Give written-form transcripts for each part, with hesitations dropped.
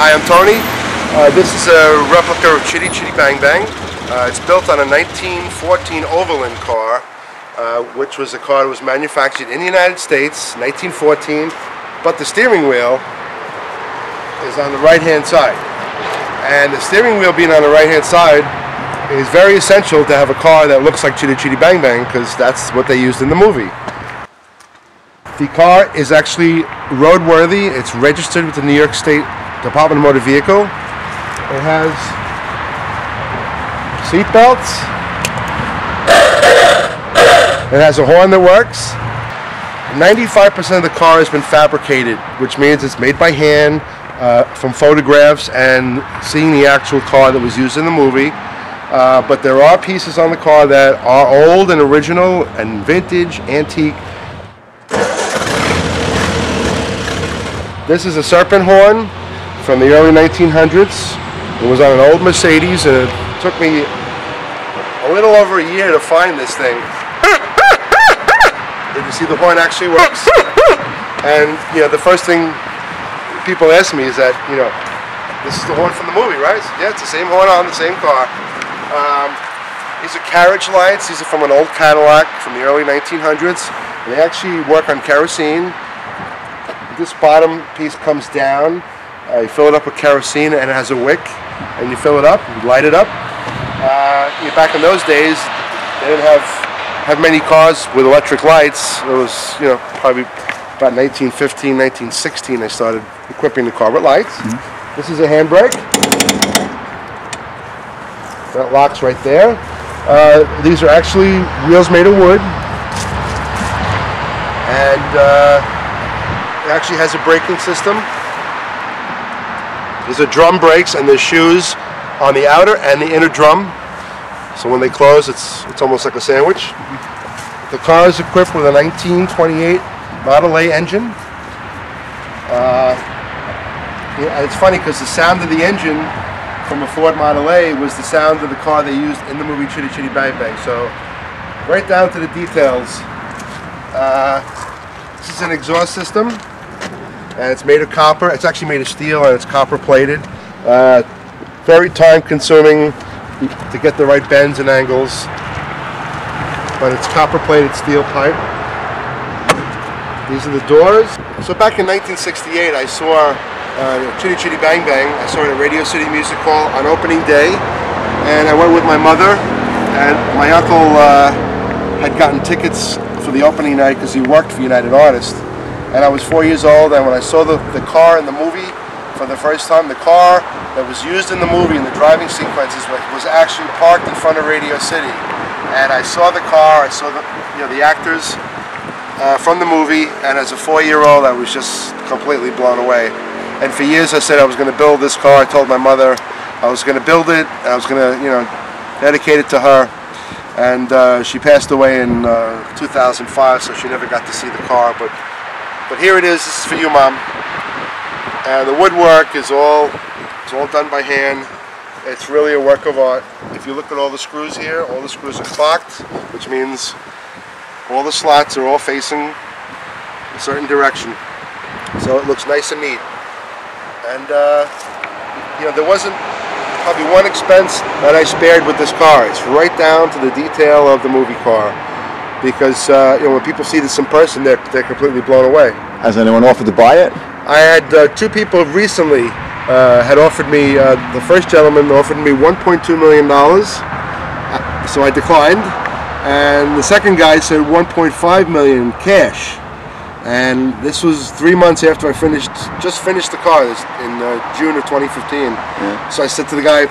Hi, I'm Tony. This is a replica of Chitty Bang Bang. It's built on a 1914 Overland car, which was a car that was manufactured in the United States, 1914, but the steering wheel is on the right-hand side. And the steering wheel being on the right-hand side is very essential to have a car that looks like Chitty Bang Bang, because that's what they used in the movie. The car is actually roadworthy. It's registered with the New York State Department of Motor Vehicle. It has seat belts. It has a horn that works. 95% of the car has been fabricated, which means it's made by hand from photographs and seeing the actual car that was used in the movie. But there are pieces on the car that are old and original and vintage, antique. This is a serpent horn from the early 1900s. It was on an old Mercedes, and it took me a little over a year to find this thing. You can see the horn actually works. And the first thing people ask me is that, this is the horn from the movie, right? Yeah, it's the same horn on the same car. These are carriage lights. These are from an old Cadillac from the early 1900s. They actually work on kerosene. This bottom piece comes down. You fill it up with kerosene, and it has a wick, and you fill it up, you light it up. Back in those days, they didn't have many cars with electric lights. It was, probably about 1915, 1916, they started equipping the car with lights. Mm-hmm. This is a handbrake. That locks right there. These are actually wheels made of wood, and it actually has a braking system. These are drum brakes, and there's shoes on the outer and the inner drum. So when they close, it's almost like a sandwich. The car is equipped with a 1928 Model A engine. It's funny because the sound of the engine from a Ford Model A was the sound of the car they used in the movie Chitty Bang Bang. So right down to the details. This is an exhaust system. And it's made of copper. It's actually made of steel, and it's copper plated. Very time consuming to get the right bends and angles, but it's copper plated steel pipe. These are the doors. So back in 1968 I saw Chitty Bang Bang. I saw it at Radio City Music Hall on opening day, and I went with my mother, and my uncle had gotten tickets for the opening night because he worked for United Artists. And I was 4 years old, and when I saw the car in the movie for the first time, the car that was used in the movie in the driving sequences was actually parked in front of Radio City. And I saw the car, I saw the actors from the movie, and as a 4-year-old I was just completely blown away. And for years I said I was going to build this car. I told my mother I was going to build it, I was going to dedicate it to her. And she passed away in 2005, so she never got to see the car. But here it is. This is for you, Mom. And the woodwork is all done by hand. It's really a work of art. If you look at all the screws here, all the screws are clocked, which means all the slots are all facing a certain direction. So it looks nice and neat. And there wasn't probably one expense that I spared with this car. It's right down to the detail of the movie car. Because when people see this in person, they're completely blown away. Has anyone offered to buy it? I had two people recently had offered me. The first gentleman offered me $1.2 million, so I declined. And the second guy said $1.5 million cash. And this was 3 months after I just finished the car in June of 2015. Yeah. So I said to the guy,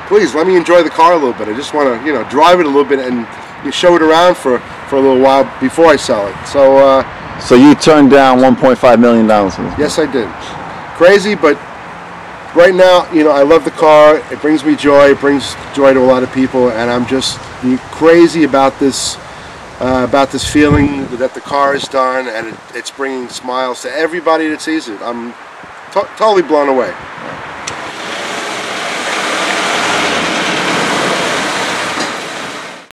"Please let me enjoy the car a little bit. I just want to, drive it a little bit and show it around for a little while before I sell it." So you turned down $1.5 million? Yes, I did. Crazy, but right now, I love the car. It brings me joy. It brings joy to a lot of people, and I'm just crazy about this feeling that the car is done, and it's bringing smiles to everybody that sees it. I'm totally blown away.